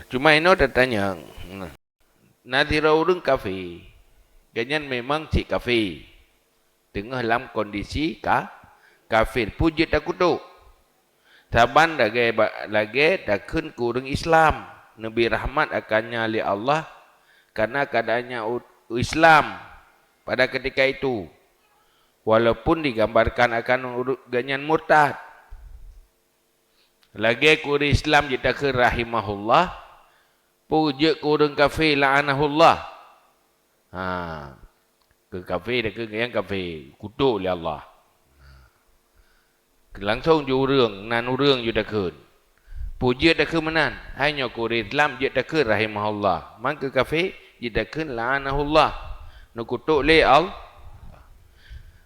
Cuma ini ada tanya. Nadira urang kafir. Ganyan memang cik kafir. Tengah dalam kondisi kafir. Puji tak kutuk. Taban lagi dah kun kurang Islam. Nabi rahmat akannya oleh Allah. Karena keadaannya Islam pada ketika itu. Walaupun digambarkan akan ganyan murtad. Lagi kurang Islam jika ke rahimahullah. Puji kurang kafir la'anahullah. Ke kafir dah ke yang kafir. Kutuk oleh Allah. Langsung ju urang, nan urang ju dah kun. Puji dah ke menan. Hanya kurang Islam je dah ke rahimahullah. Maka kafir je dah kun la'anahullah. Nak kutuk oleh Allah.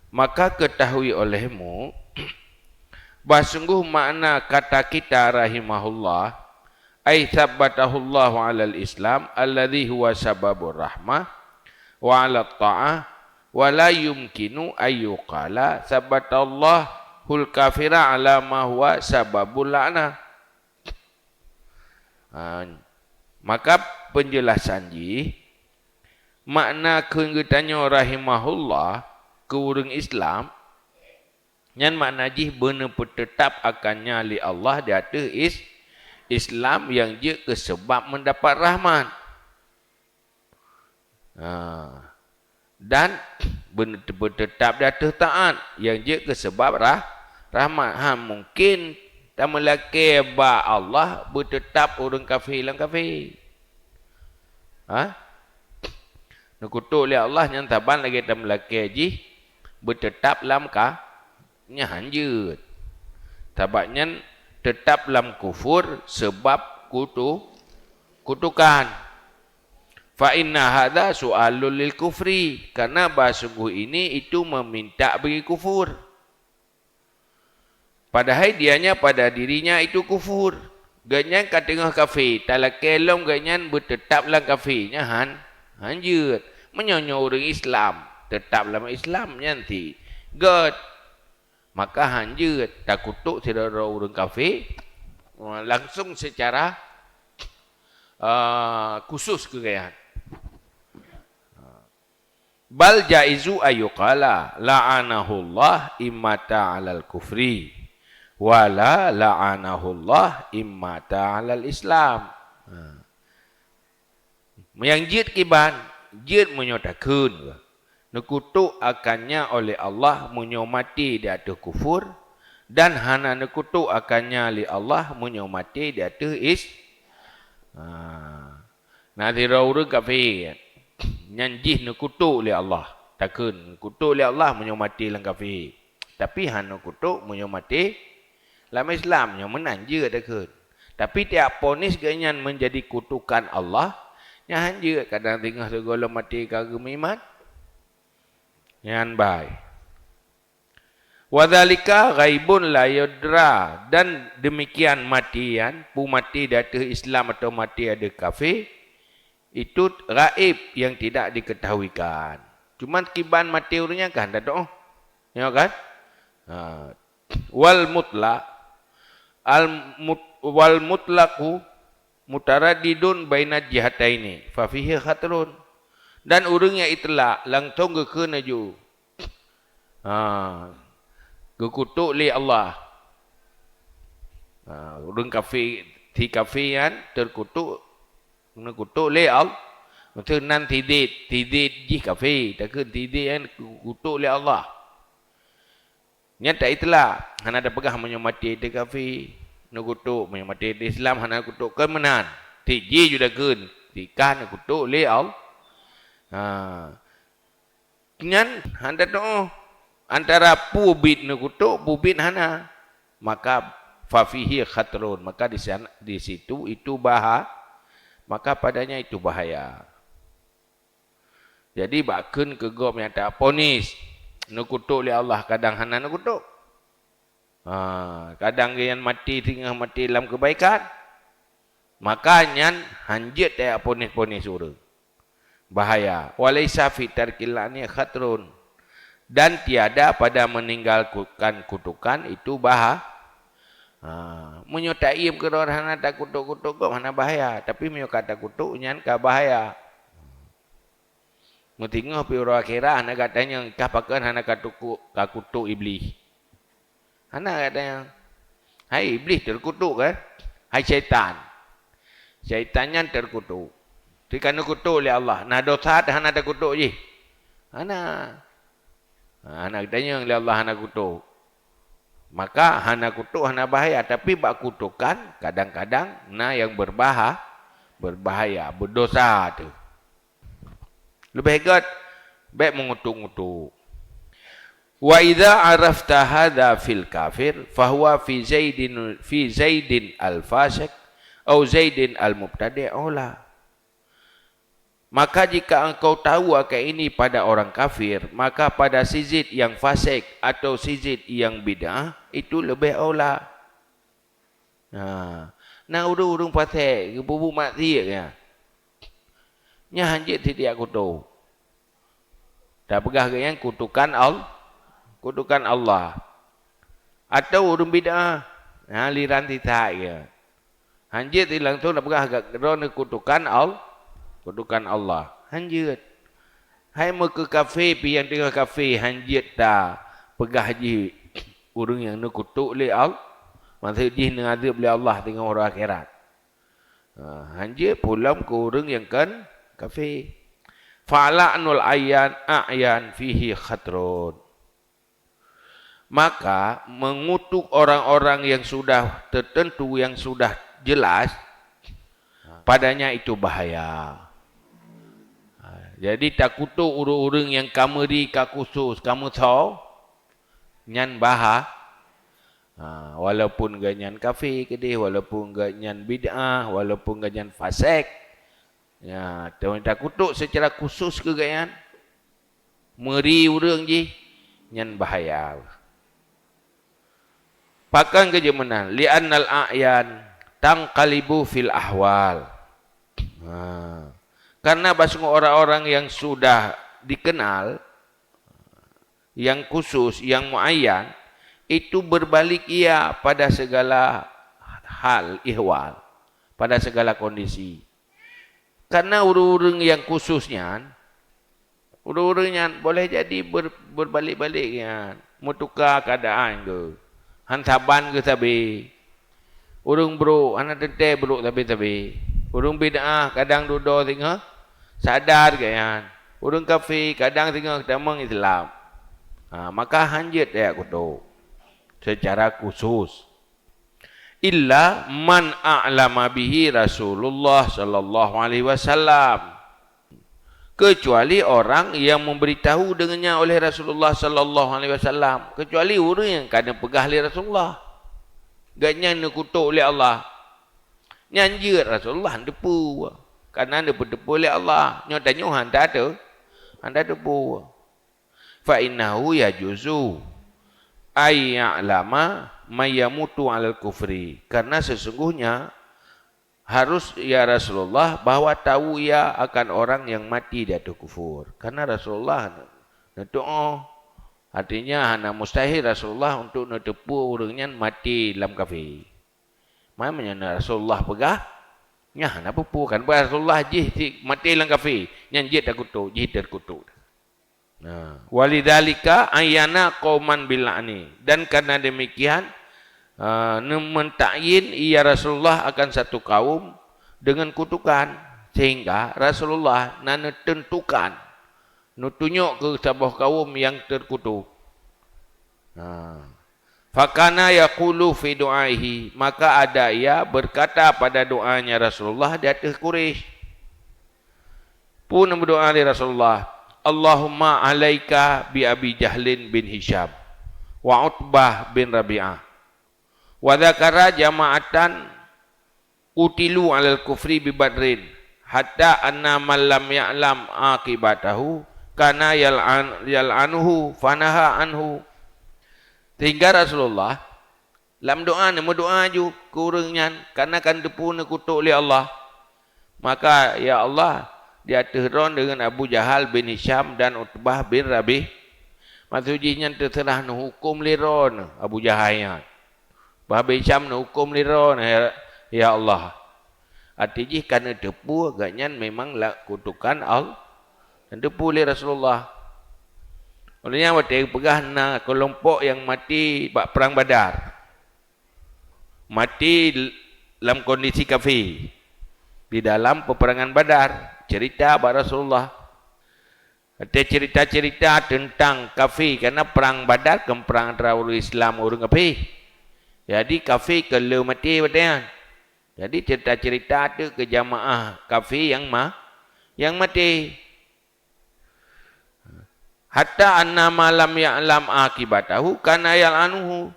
Maka ketahui olehmu bahawa sungguh makna kata kita rahimahullah ay thabbatahullahu alal Islam alladhi huwa sababur rahmah wa ala ta'ah wa la yumkinu ayyuqala thabbatallahul kafira ala ma huwa sababul la'nah. Maka penjelasan ji makna keunggetannya rahimahullah ke urang Islam yang makna ji benar tetap akannya li Allah di atas Islam yang je kesebab mendapat rahmat. Dan benar tetap di atas taat yang je kesebab rahmat. Mungkin tak melaki ba Allah bertetap orang kafir lang kafir. Nak kutuk oleh Allah yang taban lagi tak melaki ji bertetap dalam nya hanjut. Tabaknya tetap dalam kufur sebab kutukan. Fa inna hadza su'alul lil kufri. Karena sungguh ini itu meminta bagi kufur. Padahal dianya pada dirinya itu kufur. Ganyan kat tengah kafir. Tak kelong ganyan bertetap dalam kafirnya hanjut. Menyonyo orang Islam. Tetap dalam Islam nanti. God. Maka hanjut. Tak kutuk tidak orang kafir. Langsung secara khusus kegayaan. Bal jaizu ayyuqala la'anahullah immata alal kufri. Wala la'anahullah immata alal Islam. Yang jid kiban. Jid menyotakun. Nekutuk akannya oleh Allah menyomati di atas kufur. Dan hana nekutuk akannya oleh Allah menyomati di atas nanti orang kafir. Nyanjih nekutuk oleh Allah. Takun. Kutuk oleh Allah menyomati lang kafir. Tapi hana kutuk menyomati dalam Islam. Yang menang je takun. Tapi tiap ponis ganyan menjadi kutukan Allah. Yang hanja kadang tengah segala mati kagum iman. Yang baik. Wadhalika ghaibun la yudra. Dan demikian matian. Pu mati di atas Islam atau mati ada kafir. Itu gaib yang tidak diketahuikan. Cuma kiban mati orangnya kan. Tak tahu. Ya kan? Wal mutlaq. Wal mutlaqu mutaradidun baina jihataini fa fihi khatrun. Dan urangnya itulah langtong ke naju. Gekutuk li Allah. Urang kafir ti kafiran terkutuk kutuk li Allah. Maksud nan tidit ji kafir tak ke tidit kan kutuk li Allah. Nyata itulah hana ada pegah menyomati di kafir. Nak kutuk menyomati di Islam hana kutuk kemenan. Tiji juga kun. Tikan kutuk li Allah. Nyan handa tu antara pubit nak kutuk pubit hana. Maka fafihi khatrun. Maka di situ itu bahaya. Maka padanya itu bahaya. Jadi bakun ke gom yang tak ponis. Nak kutuk oleh Allah kadang hana nak kutuk. Kadang yang mati tengah mati dalam kebaikan. Makanya hanjit tak ponis-ponis urang. Bahaya. Walaysa fi tarkilani khatrun. Dan tiada pada meninggalkan kutukan itu Menyo taim ke orang hana tak kutuk-kutuk kok hana bahaya. Tapi menyo kata kutuk nyan ka bahaya. Mentingah pi orang akhirah hana katanya kah pakan hana kutuk iblis. Hana katanya, hai iblis terkutuk kan? Hai syaitan. Syaitan yang terkutuk. Jadi kerana kutuk oleh Allah. Nah dosa hana ada kutuk je. Hana. Hana katanya oleh Allah hana kutuk. Maka hana kutuk hana bahaya, tapi bak kutukan kadang-kadang nah yang berbahaya, berdosa tu. Lebih hebat baik mengutuk-ngutuk. Wa idza arafta hadza fil kafir fahuwa fi zaidin al-fasik atau zaidin al-mubtadi' aula. Maka jika engkau tahu akan ini pada orang kafir, maka pada si Zaid yang fasik atau si Zaid yang bid'ah, itu lebih aula. Nah urung-urung fasik, bubu maksiat ya. Nya hanjit tidak kutuk. Dah pegah ke yang kutukan Allah. Atau urung bid'ah, liran tidak ya. Hanjit langsung dah pegah ke kerana kutukan Allah. Hanjit. Hai mau ke kafe pi yang tengah kafe hanjit dah pegah haji urang yang nak kutuk oleh Allah. Maksud dia nak azab oleh Allah tengah orang akhirat. Hanjit pulang ke urang yang kan kafe. Fa'la'nul a'yan fihi khatrun. Maka mengutuk orang-orang yang sudah tertentu, yang sudah jelas padanya itu bahaya. Jadi tak kutuk urang-urang yang kameri ka khusus kamu tahu nyan walaupun ganyan kafir ke dia, walaupun ganyan bid'ah, walaupun ganyan fasik. Ya, tak kutuk secara khusus ke ganyan. Meri urang je nyan bahaya. Pakan ke jemanan li'annal a'yan tangqalibu fil ahwal. Karena bahasa orang-orang yang sudah dikenal, yang khusus, yang muayyan, itu berbalik ia pada segala hal, ihwal, pada segala kondisi. Karena urang-urang yang khususnya, urang-urangnya boleh jadi berbalik-baliknya, mutukar keadaan ke, hantaban ke tabi, urang bro, anak tete bro tabi-tabi. Urang bid'ah kadang duduk tengah sadar kan. Urang kafir kadang tengah damang Islam. Maka hanjit dia kutuk secara khusus. Illa man a'lama bihi Rasulullah sallallahu alaihi wasallam. Kecuali orang yang memberitahu dengannya oleh Rasulullah sallallahu alaihi wasallam. Kecuali orang yang kena pegah oleh Rasulullah. Gaknya nak kutuk oleh Allah. Nyanjir Rasulullah depu. Karena dia berdepu oleh Allah. Nyata nyuhan tak ada. Anda depu. Fa innahu yajuzu ayya'lama mayyamutu 'alal kufri. Karena sesungguhnya harus ya Rasulullah bahwa tahu ia akan orang yang mati di atas kufur. Karena Rasulullah doa artinya hana mustahil Rasulullah untuk netepu orangnya mati dalam kafir. Maknanya Rasulullah pegah, nya nak pupu kan Rasulullah jih mati lang kafir, nyan jih tak kutuk, jih terkutuk. Walidzalika ayana qauman bil'ani, dan karena demikian mentakyin ia Rasulullah akan satu kaum dengan kutukan, sehingga Rasulullah nak tentukan, nutunjuk ke sebuah kaum yang terkutuk. Fakana yaqulu fi du'aihi, maka ada ia berkata pada doanya Rasulullah di atas Quraisy. Pun berdoa di Rasulullah, Allahumma alaika bi Abi Jahlin bin Hisham wa Utbah bin Rabi'ah wa dzakara jama'atan utilu 'alal kufri bi Badrin hatta anna man lam ya'lam aqibatahu kana yal'anuhu fanaha anhu. Sehingga Rasulullah dalam doa ni berdoa ju kurangnya karena kan depu nak kutuk oleh Allah. Maka ya Allah dia terron dengan Abu Jahal bin Hisham dan Utbah bin Rabi'. Maksudnya terserah nak hukum liron Abu Jahalnya. Bahabai Syam nak hukum lira ya Allah. Artinya kerana depu agaknya memanglah kutukan Allah. Dan depu oleh Rasulullah. Olehnya waktu pegah na kelompok yang mati bak perang Badar. Mati dalam kondisi kafir. Di dalam peperangan Badar, cerita bak Rasulullah. Ada cerita-cerita tentang kafir kerana perang Badar ke perang antara orang Islam orang kafir. Jadi kafir kalau mati batang. Jadi cerita-cerita ada ke jamaah kafir yang mati. Hatta anna malam ya'lam akibatahu kana yal'anuhu.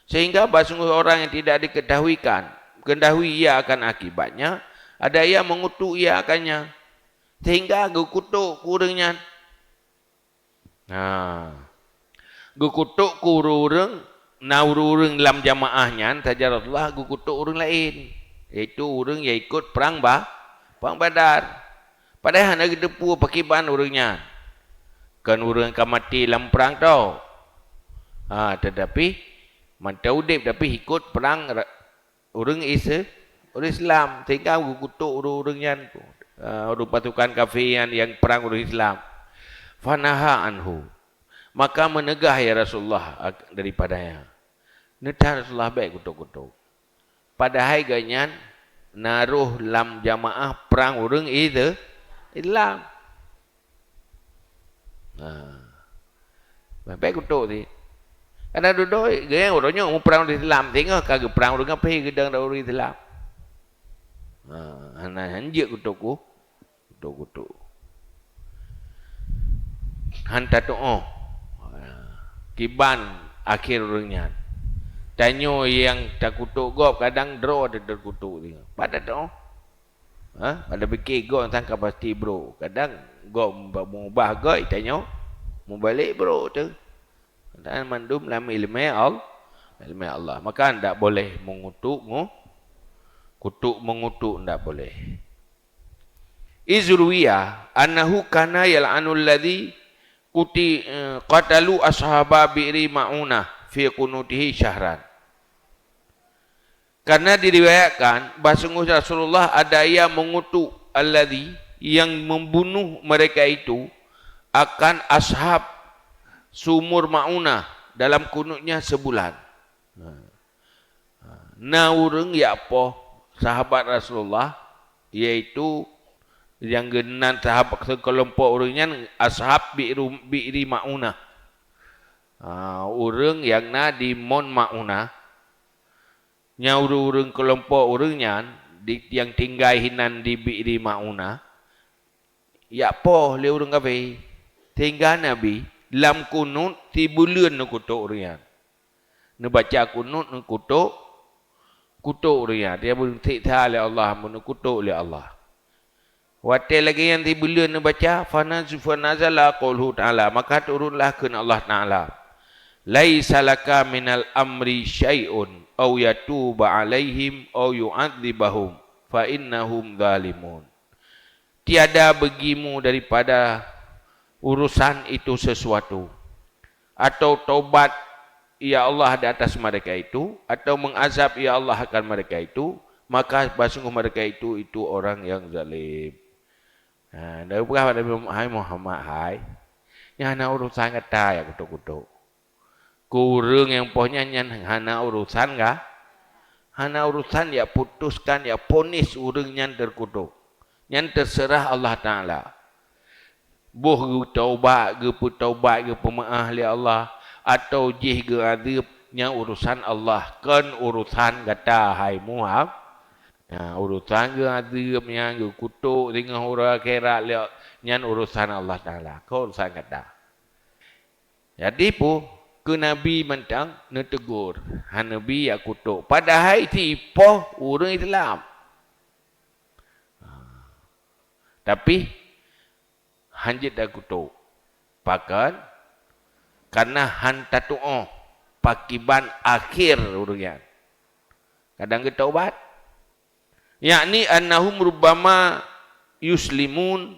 Sehingga sungguh orang yang tidak diketahui ia akan akibatnya, ada yang mengutuk ia akannya. Sehingga gukutuk kurangnya. Gukutuk kurang naururung dalam jamaahnya saja Rasulullah gukutuk orang lain. Iaitu orang yang ikut perang Badar. Padahal nak depu pakiban orangnya. Kan orang akan mati dalam perang tau. Tetapi mata udip tapi ikut perang orang Islam. Sehingga gukutuk orang-orangnya. Orang pasukan kafir yang perang orang Islam. Fanaha anhu. Maka menegah ya Rasulullah daripadanya. Netah Rasulullah baik kutuk-kutuk. Padahal ganyan naruh dalam jamaah perang orang Islam. Baik kutuk ni. Ada duduk ganyan orangnya mau perang orang Islam. Tengok kagak perang orang apa gedang orang Islam. Hanjak kutuk. Kutuk. Hantar doa. Kiban akhir orangnya. Tanya yang tak kutuk gop kadang draw ada terkutuk dia. Pada doa. Pada fikir gop sangka pasti bro. Kadang gop mengubah gop tanya mau balik bro tu. Dan mandum dalam ilmu Allah. Maka tidak boleh mengutuk mengutuk tidak boleh. Izruwiya annahu kana yal'anul ladzi qatalu ashaba bi'ri ma'unah fi qunutihi syahran. Karena diriwayatkan bahawa Rasulullah ada yang mengutuk alladzi yang membunuh mereka itu akan ashab sumur ma'unah dalam kunutnya sebulan. Urang ya apa sahabat Rasulullah iaitu yang genan sahabat sekelompok orangnya ashab bi'ri ma'unah. Orang yang di Mon Ma'unah urang kelompok orangnya yang tinggal hinan di bi'ri ma'unah. Ya apa le orang kafir tinggal Nabi dalam kunut 3 bulan nak kutuk orangnya. Nak baca kunut nak kutuk orangnya. Dia pun tikta oleh Allah, nak kutuk oleh Allah. Waktu lagi yang 3 bulan nak baca fanazala qauluhu ta'ala, maka turunlah ke Allah Ta'ala. Laisa laka minal amri syai'un aw yatuba alaihim aw yu'adzibahum fa innahum zalimun. Tiada bagimu daripada urusan itu sesuatu, atau taubat ya Allah di atas mereka itu, atau mengazab ya Allah akan mereka itu, maka sungguh mereka itu orang yang zalim. Dari berapa Nabi Muhammad yang hana urusan kata ya kutuk-kutuk. Kurang yang pohnya hana urusan kah? Hana urusan ya putuskan ya ponis urang yang terkutuk. Yang terserah Allah Ta'ala. Boh taubat ke taubat ke pemaaf li Allah atau jih ke azab yang urusan Allah kan urusan kata hai Muhammad. Urusan ke azab yang ke kutuk dengan orang akhirat li yang urusan Allah Ta'ala. Kau urusan kata. Jadi pun ke Nabi mentang netegur. Nabi ya kutuk. Padahal tipu orang Islam. Tapi hanjit dah kutuk. Pakan karena hantar tu'o pakiban akhir urungan. Kadang kita ubat. Yakni annahum rubbama yuslimun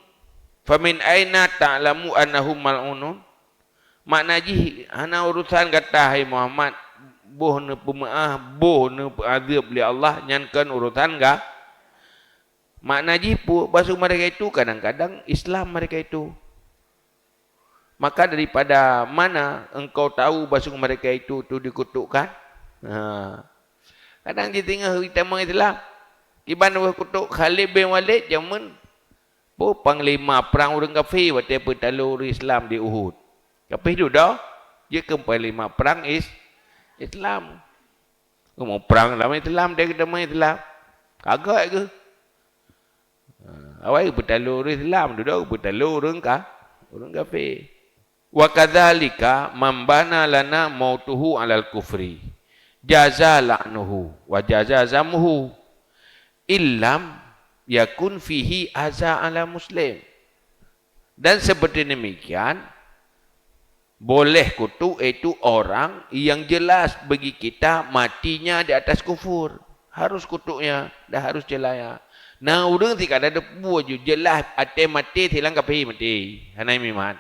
famin aina ta'lamu annahum mal'unun. Maknanya hana urusan kata hai Muhammad boh ne pemaah, boh ne azab li Allah nyankan urutan ga. Makna jipu basuh mereka itu kadang-kadang Islam mereka itu. Maka daripada mana engkau tahu basuh mereka itu dikutukkan? Ha. Kadang dia tengah kita Islam. Iban wa kutuk Khalid bin Walid zaman panglima perang orang kafir waktu bertalur Islam di Uhud. Tapi itu dah dia ke panglima perang Islam. Mau perang dalam Islam dia kata Islam. Kagak ke? Awak bertalur Islam duduk bertalur orang kafir. Wa kadzalika man bana lana mautuhu alal kufri jaza la'nuhu wa jaza zamuhu illam yakun fihi aza ala muslim. Dan seperti demikian boleh kutuk itu orang yang jelas bagi kita matinya di atas kufur. Harus kutuknya, dah harus celaya. Nah, orang tidak ada depu je jelas ate mati hilang kafir mati. Hanai miman.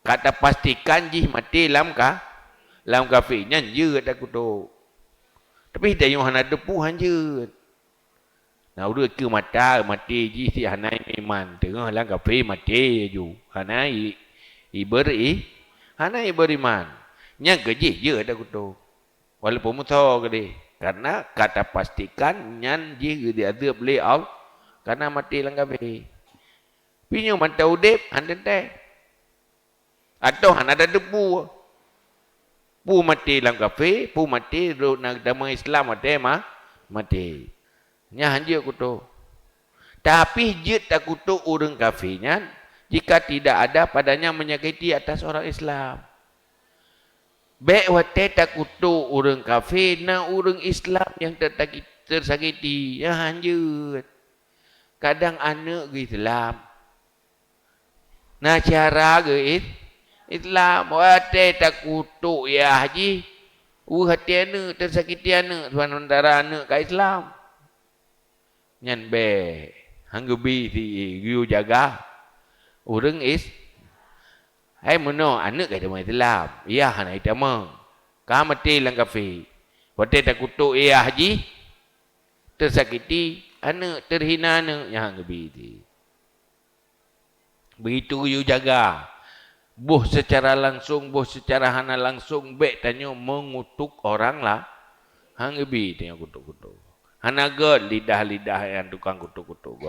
Kata pastikan jih mati lam kafir nyanjut ada kutuk. Tapi dah yang hana depu hanjut. Nah, udah ke mati ji si hanai iman. Tengah lang kafir mati ju. Hanai beriman. Yang keji je ada kutuk. Walaupun musuh ke dia. Karena kata pastikan nyan ji dia ada beli Allah. Karena mati lang kafir. Pinyo mata udip anda teh. Atau hana ada debu. Pu mati lang kafir, pu mati nak dama Islam mati. Nya hanjir kutuk. Tapi jit tak kutuk orang kafirnya jika tidak ada padanya menyakiti atas orang Islam. Baik wate tak kutuk orang kafir na orang Islam yang tersakiti. Ya hanjir. Kadang anak ke Islam. Nah cara ke Islam wate tak kutuk ya haji. Hati anak tersakiti anak sementara anak ke Islam. Nyan be hanggebi ti giu jaga urang hai mono anak ke dalam Islam iya hana itama ka mati lang kafir wate tak kutuk iya haji tersakiti anak terhina anak yang hanggebi ti begitu giu jaga boh secara langsung boh secara hana langsung be tanyo mengutuk orang lah hanggebi ti kutuk-kutuk. Hanagot lidah-lidah yang tukang kutuk-kutuk.